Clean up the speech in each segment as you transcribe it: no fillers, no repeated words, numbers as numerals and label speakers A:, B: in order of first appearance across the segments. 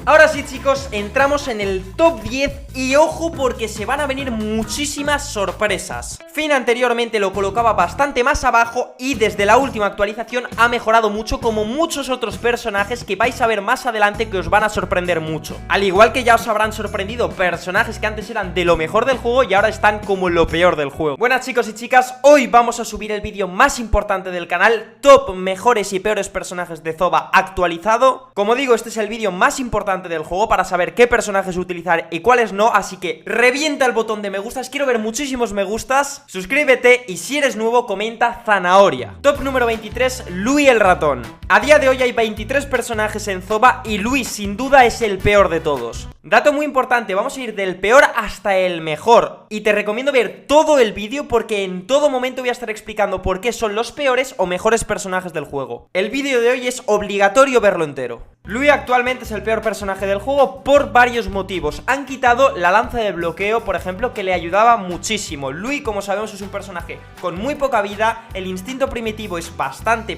A: Ahora sí, chicos, entramos en el top 10 y ojo porque se van a venir muchísimas sorpresas. Finn anteriormente lo colocaba bastante más abajo y desde la última actualización ha mejorado mucho, como muchos otros personajes que vais a ver más adelante que os van a sorprender mucho. Al igual que ya os habrán sorprendido personajes que antes eran de lo mejor del juego y ahora están como lo peor del juego. Buenas, chicos y chicas, hoy vamos a subir el vídeo más importante del canal, top mejores y peores personajes de Zoba actualizado. Como digo, este es el vídeo más importante del juego para saber qué personajes utilizar y cuáles no, así que revienta el botón de me gustas, quiero ver muchísimos me gustas, suscríbete y si eres nuevo comenta zanahoria. Top número 23, Lui el ratón. A día de hoy hay 23 personajes en Zoba y Lui sin duda es el peor de todos. Dato muy importante, vamos a ir del peor hasta el mejor y te recomiendo ver todo el vídeo porque en todo momento voy a estar explicando por qué son los peores o mejores personajes del juego. El vídeo de hoy es obligatorio verlo entero. Lui actualmente es el peor personaje del juego por varios motivos. Han quitado la lanza de bloqueo, por ejemplo, que le ayudaba muchísimo. Lui, como sabemos, es un personaje con muy poca vida, el instinto primitivo es bastante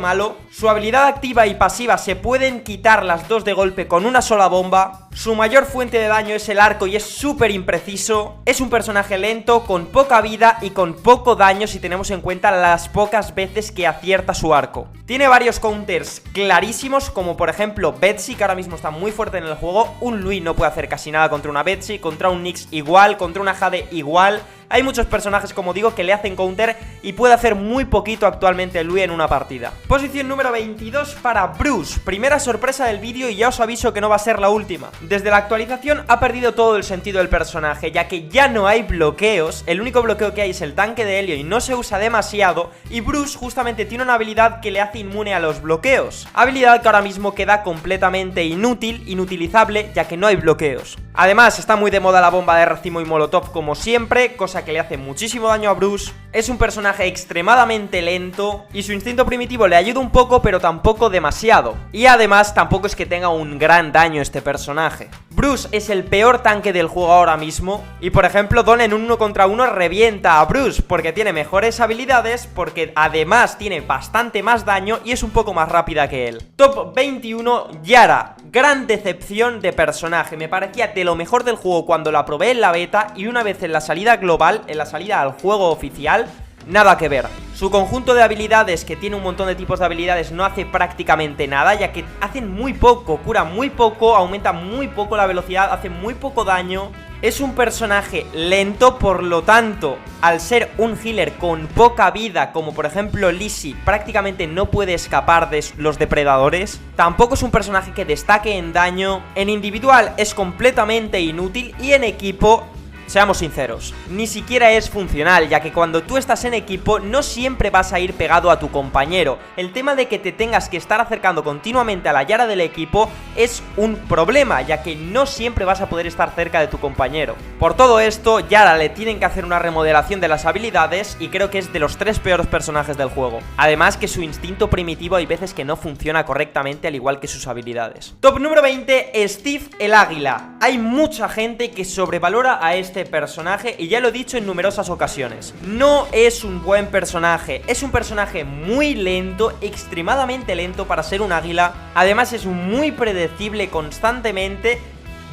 A: malo, su habilidad activa y pasiva se pueden quitar las dos de golpe con una sola bomba, su mayor fuente de daño es el arco y es súper impreciso, es un personaje lento, con poca vida y con poco daño si tenemos en cuenta las pocas veces que acierta su arco. Tiene varios counters clarísimos, como por ejemplo Betsy, que ahora mismo está muy fuerte en el juego. Un Lui no puede hacer casi nada contra una Betsy, contra un Nyx igual, contra una Jade igual. Hay muchos personajes, como digo, que le hacen counter y puede hacer muy poquito actualmente Lui en una partida. Posición número 22 para Bruce. Primera sorpresa del vídeo y ya os aviso que no va a ser la última. Desde la actualización ha perdido todo el sentido del personaje, ya que ya no hay bloqueos. El único bloqueo que hay es el tanque de Helio y no se usa demasiado. Y Bruce justamente tiene una habilidad que le hace inmune a los bloqueos. Habilidad que ahora mismo queda completamente inutilizable, ya que no hay bloqueos. Además, está muy de moda la bomba de racimo y molotov como siempre, cosa que le hace muchísimo daño a Bruce. Es un personaje extremadamente lento y su instinto primitivo le ayuda un poco, pero tampoco demasiado. Y además tampoco es que tenga un gran daño este personaje. Bruce es el peor tanque del juego ahora mismo y por ejemplo Dawn en un 1 contra 1 revienta a Bruce porque tiene mejores habilidades, porque además tiene bastante más daño y es un poco más rápida que él. Top 21, Yara. Gran decepción de personaje, me parecía de lo mejor del juego cuando la probé en la beta y una vez en la salida global, en la salida al juego oficial, nada que ver. Su conjunto de habilidades, que tiene un montón de tipos de habilidades, no hace prácticamente nada, ya que hacen muy poco, cura muy poco, aumenta muy poco la velocidad, hace muy poco daño. Es un personaje lento, por lo tanto, al ser un healer con poca vida, como por ejemplo Lizzie, prácticamente no puede escapar de los depredadores. Tampoco es un personaje que destaque en daño. En individual es completamente inútil y en equipo, seamos sinceros, ni siquiera es funcional, ya que cuando tú estás en equipo no siempre vas a ir pegado a tu compañero. El tema de que te tengas que estar acercando continuamente a la Yara del equipo es un problema, ya que no siempre vas a poder estar cerca de tu compañero. Por todo esto, Yara le tienen que hacer una remodelación de las habilidades y creo que es de los 3 peores personajes del juego. Además que su instinto primitivo hay veces que no funciona correctamente, al igual que sus habilidades. Top número 20, Steve el águila. Hay mucha gente que sobrevalora a este personaje y ya lo he dicho en numerosas ocasiones. No es un buen personaje, es un personaje muy lento, extremadamente lento para ser un águila. Además es muy predecible constantemente,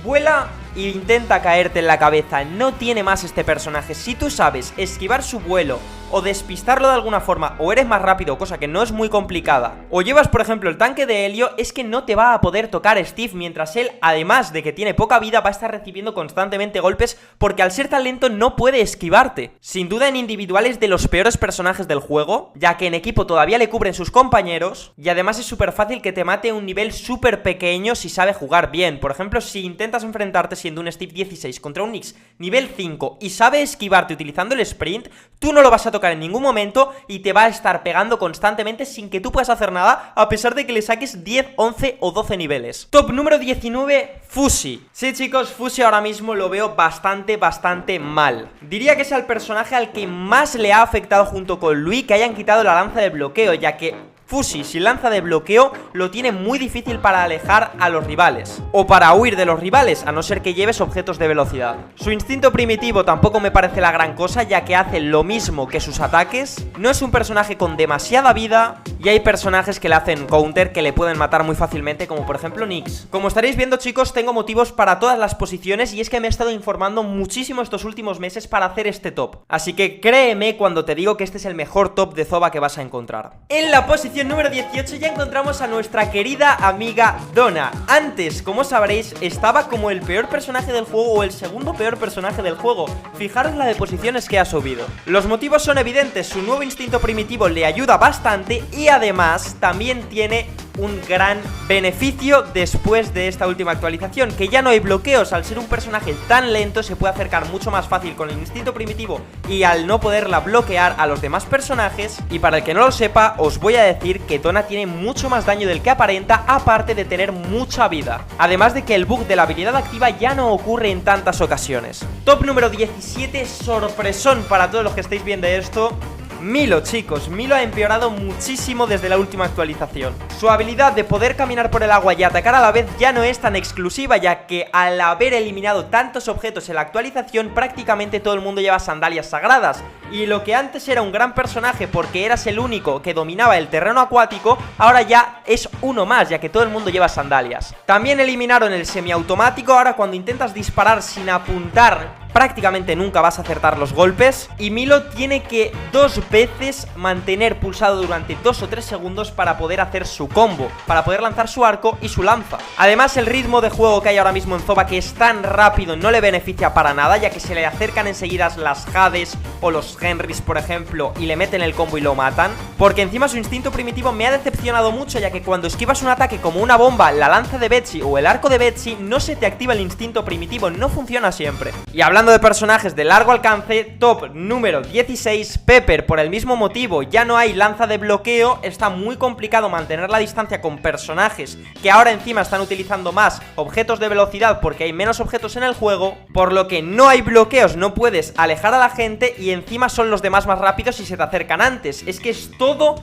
A: vuela e intenta caerte en la cabeza. No tiene más este personaje. Si tú sabes esquivar su vuelo o despistarlo de alguna forma, o eres más rápido, cosa que no es muy complicada, o llevas por ejemplo el tanque de Helio, es que no te va a poder tocar Steve, mientras él, además de que tiene poca vida, va a estar recibiendo constantemente golpes porque al ser tan lento no puede esquivarte. Sin duda en individual es de los peores personajes del juego, ya que en equipo todavía le cubren sus compañeros y además es súper fácil que te mate a un nivel súper pequeño si sabe jugar bien. Por ejemplo, si intentas enfrentarte siendo un Steve 16 contra un Nyx nivel 5 y sabe esquivarte utilizando el sprint, tú no lo vas a tocar en ningún momento y te va a estar pegando constantemente sin que tú puedas hacer nada, a pesar de que le saques 10, 11 o 12 niveles. Top número 19, Fusi. Sí, chicos, Fusi ahora mismo lo veo bastante mal. Diría que es el personaje al que más le ha afectado junto con Lui que hayan quitado la lanza de bloqueo, ya que Fusi sin lanza de bloqueo lo tiene muy difícil para alejar a los rivales, o para huir de los rivales, a no ser que lleves objetos de velocidad. Su instinto primitivo tampoco me parece la gran cosa, ya que hace lo mismo que sus ataques. No es un personaje con demasiada vida, y hay personajes que le hacen counter que le pueden matar muy fácilmente, como por ejemplo Nyx. Como estaréis viendo, chicos, tengo motivos para todas las posiciones, y es que me he estado informando muchísimo estos últimos meses para hacer este top. Así que créeme cuando te digo que este es el mejor top de Zoba que vas a encontrar. En la posición número 18 ya encontramos a nuestra querida amiga Donna. Antes, como sabréis, estaba como el peor personaje del juego, o el segundo peor personaje del juego. Fijaros la de posiciones que ha subido. Los motivos son evidentes: su nuevo instinto primitivo le ayuda bastante, y además también tiene un gran beneficio después de esta última actualización, que ya no hay bloqueos. Al ser un personaje tan lento se puede acercar mucho más fácil con el instinto primitivo, y al no poderla bloquear a los demás personajes. Y para el que no lo sepa, os voy a decir que Donna tiene mucho más daño del que aparenta, aparte de tener mucha vida. Además de que el bug de la habilidad activa ya no ocurre en tantas ocasiones. Top número 17, sorpresón para todos los que estáis viendo esto. Milo, chicos, Milo ha empeorado muchísimo desde la última actualización. Su habilidad de poder caminar por el agua y atacar a la vez ya no es tan exclusiva, ya que al haber eliminado tantos objetos en la actualización, prácticamente todo el mundo lleva sandalias sagradas. Y lo que antes era un gran personaje porque eras el único que dominaba el terreno acuático, ahora ya es uno más, ya que todo el mundo lleva sandalias. También eliminaron el semiautomático. Ahora cuando intentas disparar sin apuntar, prácticamente nunca vas a acertar los golpes, y Milo tiene que 2 veces mantener pulsado durante 2 o 3 segundos para poder hacer su combo, para poder lanzar su arco y su lanza. Además, el ritmo de juego que hay ahora mismo en Zoba, que es tan rápido, no le beneficia para nada, ya que se le acercan enseguida las Hades o los Henrys, por ejemplo, y le meten el combo y lo matan. Porque encima su instinto primitivo me ha decepcionado mucho, ya que cuando esquivas un ataque como una bomba, la lanza de Betsy o el arco de Betsy, no se te activa el instinto primitivo, no funciona siempre. Y hablando de personajes de largo alcance, top número 16, Pepper. Por el mismo motivo, ya no hay lanza de bloqueo, está muy complicado mantener la distancia con personajes que ahora encima están utilizando más objetos de velocidad porque hay menos objetos en el juego, por lo que no hay bloqueos, no puedes alejar a la gente, y encima son los demás más rápidos y se te acercan antes. Es que es todo,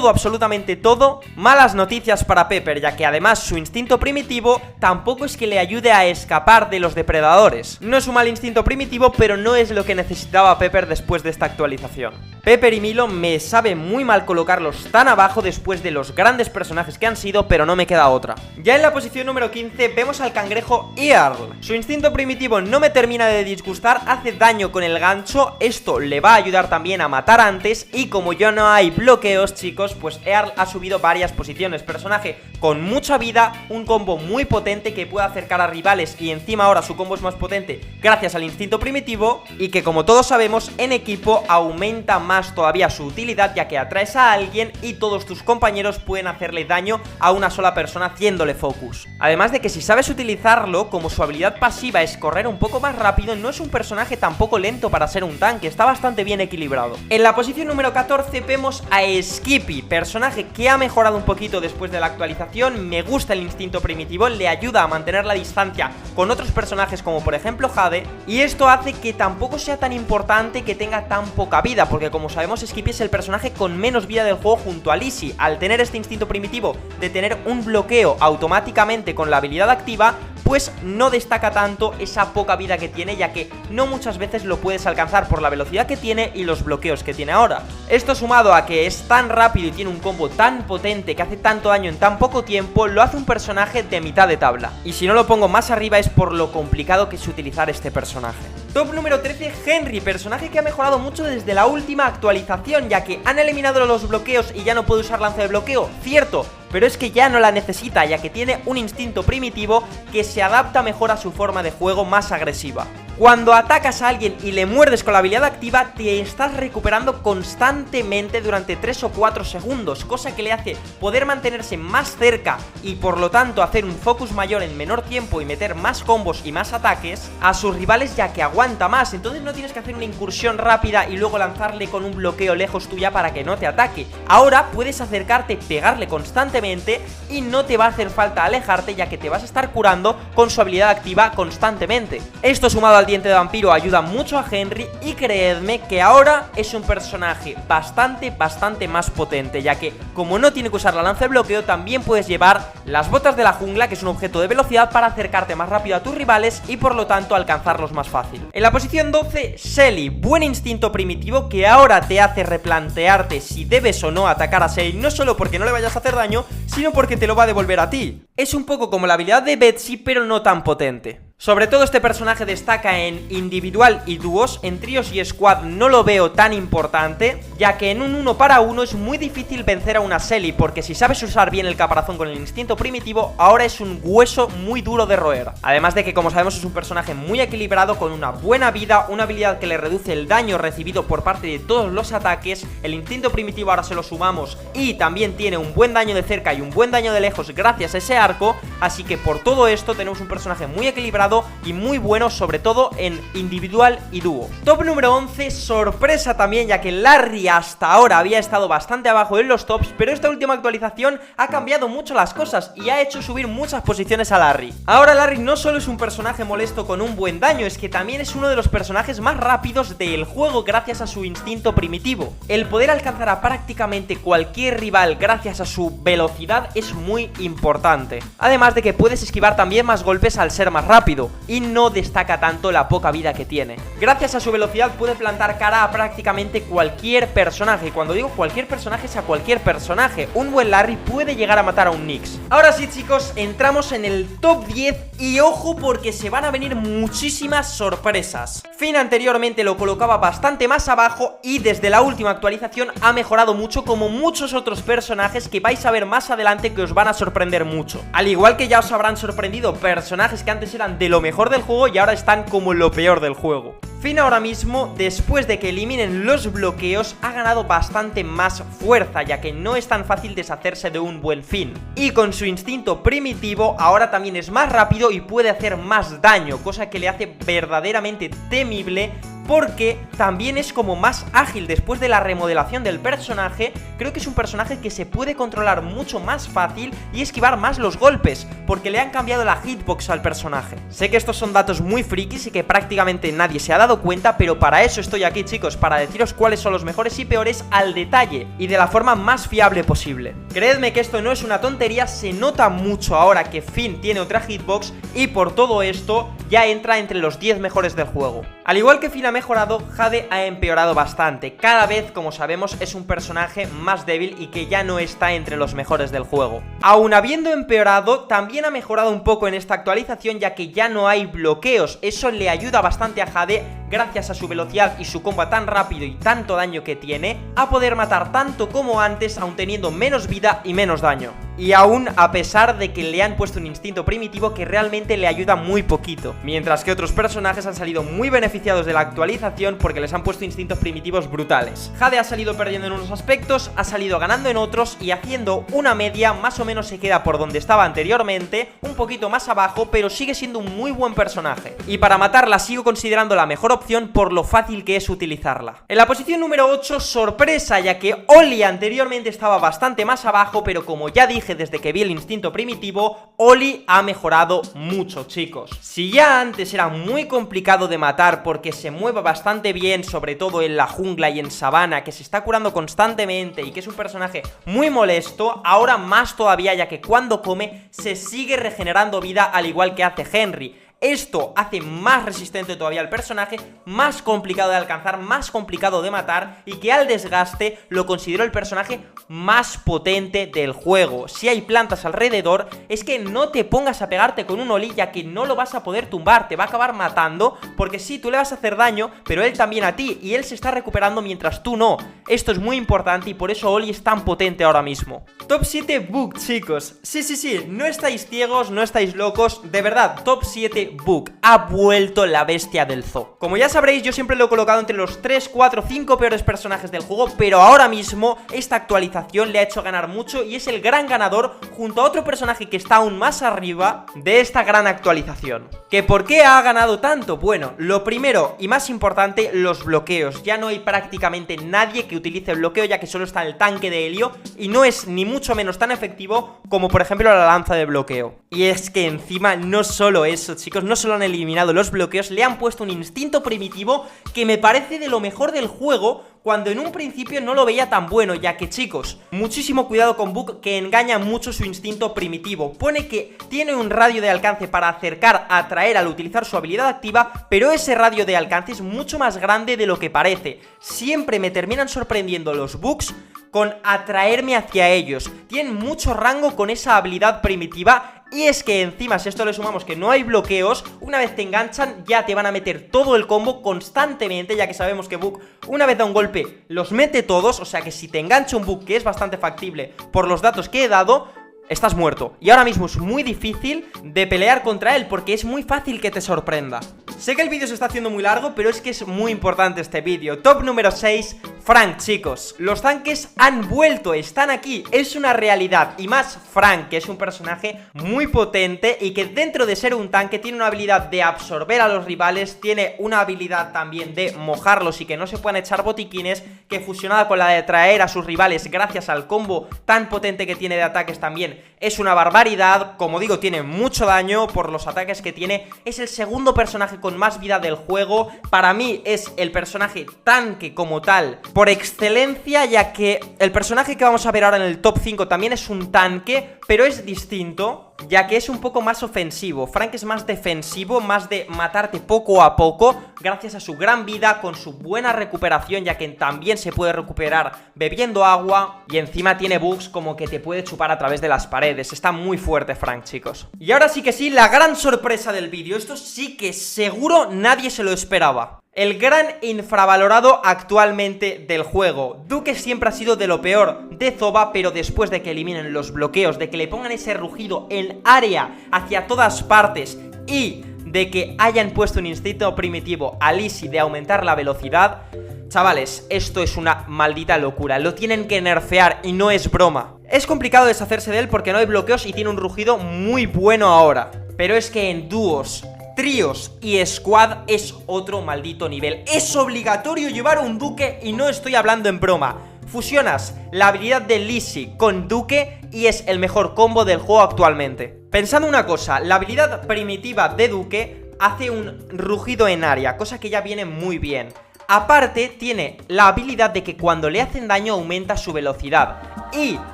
A: absolutamente todo, malas noticias para Pepper, ya que además su instinto primitivo tampoco es que le ayude a escapar de los depredadores. No es un mal instinto primitivo, pero no es lo que necesitaba Pepper después de esta actualización. Pepper y Milo me sabe muy mal colocarlos tan abajo después de los grandes personajes que han sido, pero no me queda otra. Ya en la posición número 15 vemos al cangrejo Earl. Su instinto primitivo no me termina de disgustar, hace daño con el gancho, esto le va a ayudar también a matar antes, y como ya no hay bloqueos, chicos, pues Earl ha subido varias posiciones. Personaje con mucha vida, un combo muy potente que puede acercar a rivales, y encima ahora su combo es más potente gracias al instinto primitivo, y que como todos sabemos en equipo aumenta más todavía su utilidad, ya que atraes a alguien y todos tus compañeros pueden hacerle daño a una sola persona haciéndole focus. Además de que si sabes utilizarlo, como su habilidad pasiva es correr un poco más rápido, no es un personaje tampoco lento para ser un tanque, está bastante bien equilibrado. En la posición número 14 vemos a Skippy, personaje que ha mejorado un poquito después de la actualización. Me gusta el instinto primitivo, le ayuda a mantener la distancia con otros personajes como por ejemplo Jade, y esto hace que tampoco sea tan importante que tenga tan poca vida, porque como sabemos Skippy es el personaje con menos vida del juego junto a Lizzie. Al tener este instinto primitivo de tener un bloqueo automáticamente con la habilidad activa, pues no destaca tanto esa poca vida que tiene, ya que no muchas veces lo puedes alcanzar por la velocidad que tiene y los bloqueos que tiene ahora. Esto sumado a que es tan rápido y tiene un combo tan potente que hace tanto daño en tan poco tiempo, lo hace un personaje de mitad de tabla. Y si no lo pongo más arriba es por lo complicado que es utilizar este personaje. Top número 13, Henry, personaje que ha mejorado mucho desde la última actualización, ya que han eliminado los bloqueos y ya no puede usar lanza de bloqueo, cierto, pero es que ya no la necesita, ya que tiene un instinto primitivo que se adapta mejor a su forma de juego más agresiva. Cuando atacas a alguien y le muerdes con la habilidad activa, te estás recuperando constantemente durante 3 o 4 segundos, cosa que le hace poder mantenerse más cerca y por lo tanto hacer un focus mayor en menor tiempo y meter más combos y más ataques a sus rivales, ya que aguanta más. Entonces no tienes que hacer una incursión rápida y luego lanzarle con un bloqueo lejos tuya para que no te ataque. Ahora puedes acercarte, pegarle constantemente y no te va a hacer falta alejarte, ya que te vas a estar curando con su habilidad activa constantemente. Esto sumado al al diente de vampiro ayuda mucho a Henry y creedme que ahora es un personaje bastante más potente, ya que como no tiene que usar la lanza de bloqueo, también puedes llevar las botas de la jungla, que es un objeto de velocidad para acercarte más rápido a tus rivales y por lo tanto alcanzarlos más fácil. En la posición 12, Shelly, buen instinto primitivo que ahora te hace replantearte si debes o no atacar a Shelly, no solo porque no le vayas a hacer daño, sino porque te lo va a devolver a ti. Es un poco como la habilidad de Betsy, pero no tan potente. Sobre todo este personaje destaca en individual y dúos, en tríos y squad no lo veo tan importante, ya que en un 1 para 1 es muy difícil vencer a una Shelly, porque si sabes usar bien el caparazón con el instinto primitivo, ahora es un hueso muy duro de roer. Además de que, como sabemos, es un personaje muy equilibrado, con una buena vida, una habilidad que le reduce el daño recibido por parte de todos los ataques, el instinto primitivo ahora se lo sumamos y también tiene un buen daño de cerca y un buen daño de lejos gracias a ese arco, así que por todo esto tenemos un personaje muy equilibrado y muy bueno, sobre todo en individual y dúo. Top número 11, sorpresa también, ya que Larry hasta ahora había estado bastante abajo en los tops, pero esta última actualización ha cambiado mucho las cosas y ha hecho subir muchas posiciones a Larry. Ahora Larry no solo es un personaje molesto con un buen daño, es que también es uno de los personajes más rápidos del juego gracias a su instinto primitivo. El poder alcanzar a prácticamente cualquier rival gracias a su velocidad es muy importante. Además de que puedes esquivar también más golpes al ser más rápido y no destaca tanto la poca vida que tiene. Gracias a su velocidad puede plantar cara a prácticamente cualquier personaje, y cuando digo cualquier personaje es a cualquier personaje. Un buen Larry puede llegar a matar a un Nyx. Ahora sí, chicos, entramos en el top 10 y ojo porque se van a venir muchísimas sorpresas. Finn anteriormente lo colocaba bastante más abajo y desde la última actualización ha mejorado mucho, como muchos otros personajes que vais a ver más adelante que os van a sorprender mucho. Al igual que ya os habrán sorprendido personajes que antes eran de lo mejor del juego y ahora están como lo peor del juego. Finn ahora mismo, después de que eliminen los bloqueos, ha ganado bastante más fuerza, ya que no es tan fácil deshacerse de un buen Finn. Y con su instinto primitivo ahora también es más rápido y puede hacer más daño, cosa que le hace verdaderamente temible, porque también es como más ágil. Después de la remodelación del personaje, creo que es un personaje que se puede controlar mucho más fácil y esquivar más los golpes, porque le han cambiado la hitbox al personaje. Sé que estos son datos muy frikis y que prácticamente nadie se ha dado cuenta, pero para eso estoy aquí, chicos, para deciros cuáles son los mejores y peores al detalle y de la forma más fiable posible. Creedme que esto no es una tontería, se nota mucho ahora que Finn tiene otra hitbox y por todo esto ya entra entre los 10 mejores del juego. Al igual que Finn ha mejorado, Jade ha empeorado bastante. Cada vez, como sabemos, es un personaje más débil y que ya no está entre los mejores del juego. Aún habiendo empeorado, también ha mejorado un poco en esta actualización, ya que ya no hay bloqueos. Eso le ayuda bastante a Jade, gracias a su velocidad y su combo tan rápido y tanto daño que tiene, a poder matar tanto como antes, aun teniendo menos vida y menos daño. Y aún a pesar de que le han puesto un instinto primitivo que realmente le ayuda muy poquito, mientras que otros personajes han salido muy beneficiados de la actualización porque les han puesto instintos primitivos brutales. Jade ha salido perdiendo en unos aspectos, ha salido ganando en otros y haciendo una media más o menos se queda por donde estaba anteriormente, un poquito más abajo, pero sigue siendo un muy buen personaje. Y para matarla sigo considerando la mejor opción por lo fácil que es utilizarla. En la posición número 8, sorpresa, ya que Oli anteriormente estaba bastante más abajo, pero como ya dije desde que vi el instinto primitivo, Oli ha mejorado mucho, chicos. Si ya antes era muy complicado de matar porque se mueve bastante bien, sobre todo en la jungla y en sabana, que se está curando constantemente y que es un personaje muy molesto, ahora más todavía, ya que cuando come se sigue regenerando vida al igual que hace Henry. Esto hace más resistente todavía al personaje, más complicado de alcanzar, más complicado de matar y que al desgaste lo considero el personaje más potente del juego. Si hay plantas alrededor, es que no te pongas a pegarte con un Oli, ya que no lo vas a poder tumbar, te va a acabar matando, porque sí, tú le vas a hacer daño, pero él también a ti, y él se está recuperando mientras tú no. Esto es muy importante y por eso Oli es tan potente ahora mismo. Top 7 Book, chicos. Sí, no estáis ciegos, no estáis locos, de verdad, top 7 Book. Ha vuelto la bestia del zoo. Como ya sabréis, yo siempre lo he colocado entre los 3, 4, 5 peores personajes del juego, pero ahora mismo esta actualización le ha hecho ganar mucho y es el gran ganador junto a otro personaje que está aún más arriba de esta gran actualización. ¿Que por qué ha ganado tanto? Bueno, lo primero y más importante, los bloqueos. Ya no hay prácticamente nadie que utilice el bloqueo, ya que solo está el tanque de Helio y no es ni mucho menos tan efectivo como por ejemplo la lanza de bloqueo. Y es que encima no solo eso, chicos, no solo han eliminado los bloqueos, le han puesto un instinto primitivo que me parece de lo mejor del juego, cuando en un principio no lo veía tan bueno, ya que, chicos, muchísimo cuidado con Book, que engaña mucho su instinto primitivo. Pone que tiene un radio de alcance para acercar, atraer al utilizar su habilidad activa, pero ese radio de alcance es mucho más grande de lo que parece. Siempre me terminan sorprendiendo los Books con atraerme hacia ellos. Tienen mucho rango con esa habilidad primitiva. Y es que encima, si a esto le sumamos que no hay bloqueos, una vez te enganchan ya te van a meter todo el combo constantemente, ya que sabemos que Book una vez da un golpe los mete todos. O sea que si te engancha un Book, que es bastante factible por los datos que he dado, estás muerto. Y ahora mismo es muy difícil de pelear contra él, porque es muy fácil que te sorprenda. Sé que el vídeo se está haciendo muy largo, pero es que es muy importante este vídeo. Top número 6, Frank, chicos. Los tanques han vuelto, están aquí, es una realidad. Y más Frank, que es un personaje muy potente y que dentro de ser un tanque tiene una habilidad de absorber a los rivales, tiene una habilidad también de mojarlos y que no se puedan echar botiquines, que fusionada con la de traer a sus rivales gracias al combo tan potente que tiene de ataques también es una barbaridad. Como digo, tiene mucho daño por los ataques que tiene. Es el segundo personaje con más vida del juego. Para mí es el personaje tanque como tal por excelencia, ya que el personaje que vamos a ver ahora en el top 5 también es un tanque, pero es distinto, ya que es un poco más ofensivo. Frank es más defensivo, más de matarte poco a poco, gracias a su gran vida, con su buena recuperación, ya que también se puede recuperar bebiendo agua, y encima tiene bugs como que te puede chupar a través de las paredes. Está muy fuerte Frank, chicos. Y ahora sí que sí, la gran sorpresa del vídeo. Esto sí que seguro nadie se lo esperaba. El gran infravalorado actualmente del juego. Duke siempre ha sido de lo peor de Zoba, pero después de que eliminen los bloqueos, de que le pongan ese rugido en área hacia todas partes y de que hayan puesto un instinto primitivo a Lizzie de aumentar la velocidad, chavales, esto es una maldita locura. Lo tienen que nerfear y no es broma. Es complicado deshacerse de él porque no hay bloqueos y tiene un rugido muy bueno ahora, pero es que en dúos, tríos y squad es otro maldito nivel. Es obligatorio llevar un Duque y no estoy hablando en broma. Fusionas la habilidad de Lizzie con Duque y es el mejor combo del juego actualmente. Pensando una cosa, la habilidad primitiva de Duque hace un rugido en área, cosa que ya viene muy bien. Aparte tiene la habilidad de que cuando le hacen daño aumenta su velocidad. Y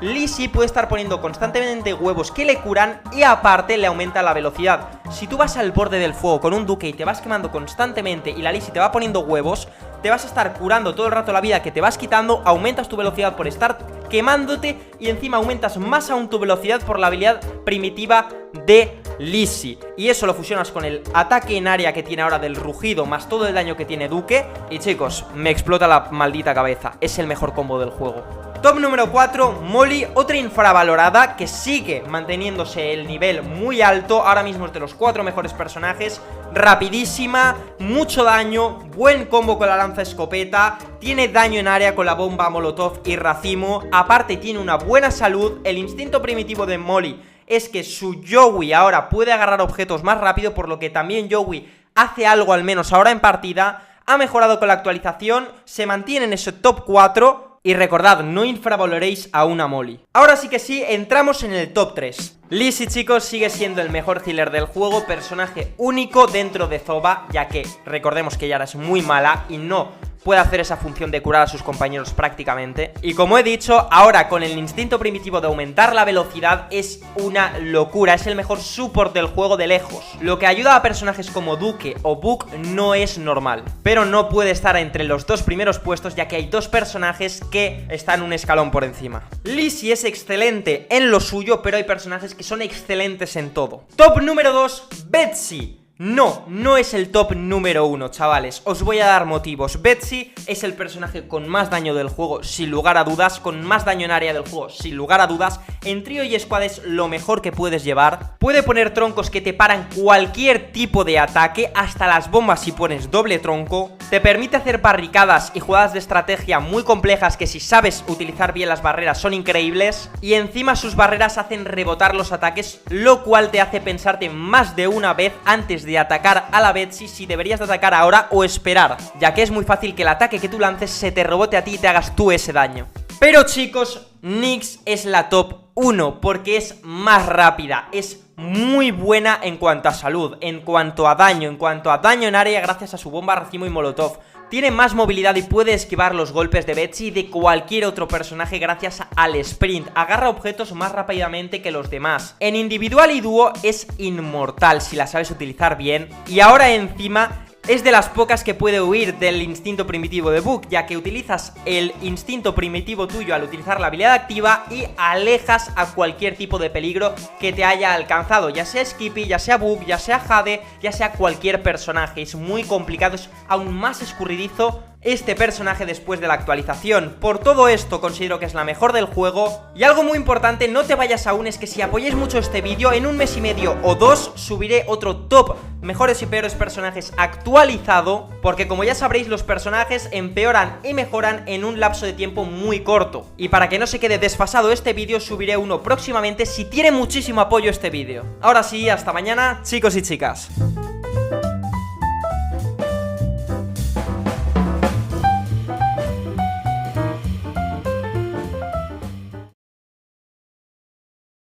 A: Lizzie puede estar poniendo constantemente huevos que le curan y aparte le aumenta la velocidad. Si tú vas al borde del fuego con un Duque y te vas quemando constantemente y la Lizzie te va poniendo huevos, te vas a estar curando todo el rato la vida que te vas quitando, aumentas tu velocidad por estar quemándote y encima aumentas más aún tu velocidad por la habilidad primitiva de Lizzie. Y eso lo fusionas con el ataque en área que tiene ahora del rugido más todo el daño que tiene Duque. Y chicos, me explota la maldita cabeza. Es el mejor combo del juego. Top número 4, Molly, otra infravalorada que sigue manteniéndose el nivel muy alto. Ahora mismo es de los 4 mejores personajes. Rapidísima, mucho daño, buen combo con la lanza escopeta, tiene daño en área con la bomba molotov y racimo. Aparte tiene una buena salud. El instinto primitivo de Molly es que su Joey ahora puede agarrar objetos más rápido, por lo que también Joey hace algo al menos ahora en partida. Ha mejorado con la actualización, se mantiene en ese top 4. Y recordad, no infravaloréis a una Molly. Ahora sí que sí, entramos en el top 3. Lizzie, chicos, sigue siendo el mejor healer del juego, personaje único dentro de Zoba, ya que recordemos que Yara es muy mala y no puede hacer esa función de curar a sus compañeros prácticamente. Y como he dicho, ahora con el instinto primitivo de aumentar la velocidad es una locura. Es el mejor support del juego de lejos. Lo que ayuda a personajes como Duque o Book no es normal, pero no puede estar entre los dos primeros puestos, ya que hay dos personajes que están un escalón por encima. Lizzie es excelente en lo suyo, pero hay personajes que son excelentes en todo. Top número 2, Betsy. No es el top número 1, chavales. Os voy a dar motivos. Betsy es el personaje con más daño del juego, sin lugar a dudas. Con más daño en área del juego, sin lugar a dudas. En trío y squad es lo mejor que puedes llevar. Puede poner troncos que te paran cualquier tipo de ataque, hasta las bombas si pones doble tronco. Te permite hacer barricadas y jugadas de estrategia muy complejas que, si sabes utilizar bien las barreras, son increíbles. Y encima sus barreras hacen rebotar los ataques, lo cual te hace pensarte más de una vez antes de atacar a la Betsy si deberías de atacar ahora o esperar, ya que es muy fácil que el ataque que tú lances se te rebote a ti y te hagas tú ese daño. Pero chicos, Nyx es la top Uno, porque es más rápida, es muy buena en cuanto a salud, en cuanto a daño en área gracias a su bomba racimo y molotov. Tiene más movilidad y puede esquivar los golpes de Betsy y de cualquier otro personaje gracias al sprint. Agarra objetos más rápidamente que los demás. En individual y dúo es inmortal si la sabes utilizar bien. Y ahora encima es de las pocas que puede huir del instinto primitivo de Book, ya que utilizas el instinto primitivo tuyo al utilizar la habilidad activa y alejas a cualquier tipo de peligro que te haya alcanzado, ya sea Skippy, ya sea Book, ya sea Jade, ya sea cualquier personaje. Es muy complicado, es aún más escurridizo este personaje después de la actualización. Por todo esto considero que es la mejor del juego. Y algo muy importante, no te vayas aún, es que si apoyáis mucho este vídeo, en un mes y medio o dos subiré otro top mejores y peores personajes actualizado, porque como ya sabréis, los personajes empeoran y mejoran en un lapso de tiempo muy corto. Y para que no se quede desfasado este vídeo, subiré uno próximamente si tiene muchísimo apoyo este vídeo. Ahora sí, hasta mañana, chicos y chicas.